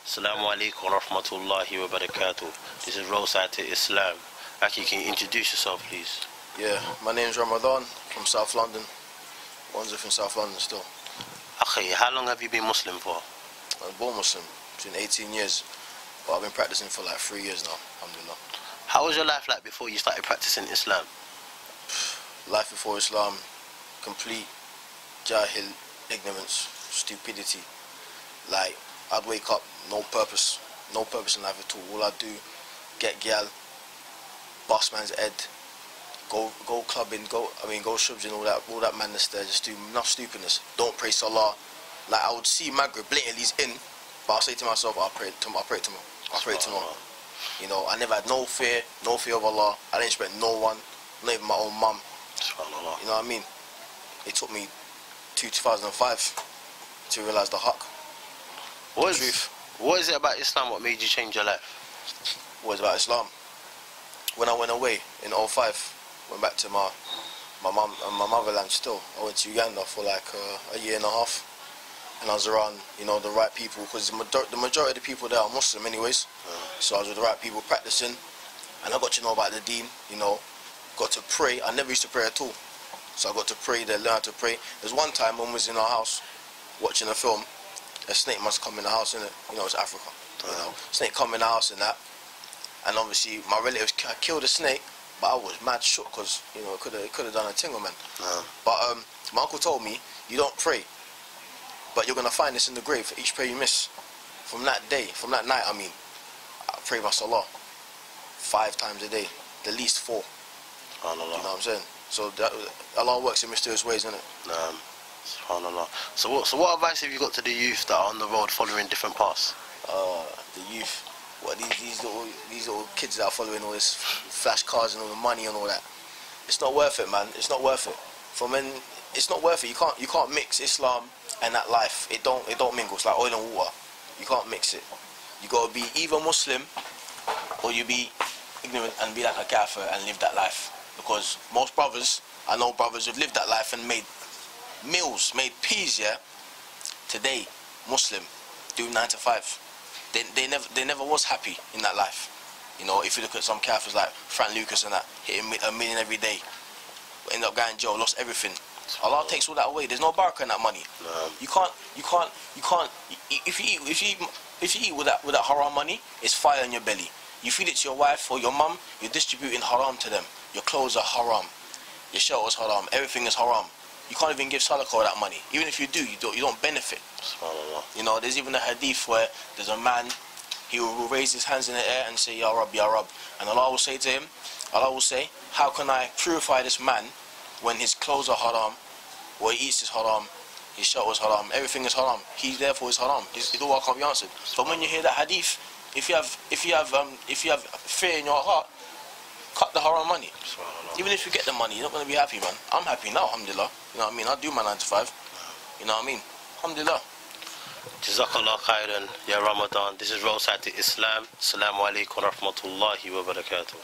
Assalamu alaikum wa rahmatullahi wa barakatuh. This is Roadside to Islam. Actually, can you introduce yourself, please? Yeah, my name's Ramadan from South London. Wanzur from South London still. Okay, how long have you been Muslim for? I'm born Muslim, between 18 years. But I've been practicing for like 3 years now, alhamdulillah. How was your life like before you started practicing Islam? Life before Islam, complete jahil, ignorance, stupidity. Like, I'd wake up, no purpose in life at all. All I'd do, get gyal, bust man's head, go clubbing, go shubs and all that madness there, just do enough stupidness. Don't pray salah. Like, I would see Maghrib blatantly he's in, but I'll say to myself, I'll pray tomorrow. You know, I never had no fear of Allah. I didn't respect no one, not even my own mum. You know what I mean? It took me 2005 to realise the haqq. What is it about Islam what made you change your life? What is it about Islam? When I went away in 2005, went back to my motherland still. I went to Uganda for like a year and a half. And I was around, you know, the right people, because the majority of the people there are Muslim anyways. So I was with the right people practicing, and I got to know about the deen, you know, got to pray. I never used to pray at all. So I got to pray there, learn how to pray. There's one time when we was in our house, watching a film, a snake must come in the house, innit? You know, it's Africa. You know, snake come in the house and that. And obviously my relatives killed the snake, but I was mad shook, because, you know, it could have done a tingle, man. But my uncle told me, you don't pray, but you're going to find this in the grave for each prayer you miss. From that night, I pray my salah 5 times a day, the least 4. You know what I'm saying? So Allah works in mysterious ways, innit? SubhanAllah. So what advice have you got to the youth that are on the road following different paths? The youth, what these little kids that are following all this flash cars and all the money and all that. It's not worth it, man. It's not worth it. It's not worth it. You can't mix Islam and that life. It don't mingle. It's like oil and water. You can't mix it. You gotta be either Muslim or you be ignorant and be like a kafir and live that life. Because most brothers, I know brothers who've lived that life and made meals, made peas, yeah. Today, Muslim, do 9 to 5. They never was happy in that life. You know, if you look at some kafirs like Frank Lucas and that, hitting $1 million every day, end up going in jail, lost everything. Allah takes all that away. There's no barakah in that money. You can't. If you eat with that haram money, it's fire in your belly. You feed it to your wife or your mum, you're distributing haram to them. Your clothes are haram. Your shelter is haram. Everything is haram. You can't even give sadaqah with that money. Even if you do, you don't benefit. You know, there's even a hadith where there's a man, he will raise his hands in the air and say, Ya Rab, Ya Rab. And Allah will say to him, Allah will say, how can I purify this man when his clothes are haram, what he eats is haram, his shelter is haram, everything is haram. He therefore is haram. His dua can't be answered. But when you hear that hadith, if you have fear in your heart, cut the haram money. Even if you get the money, you're not going to be happy, man. I'm happy now, alhamdulillah. You know what I mean? I do my 9 to 5. You know what I mean? Alhamdulillah. Jazakallah khairan, Ya Ramadan. This is Roadside to Islam. Assalamu alaikum wa rahmatullahi wa barakatuh.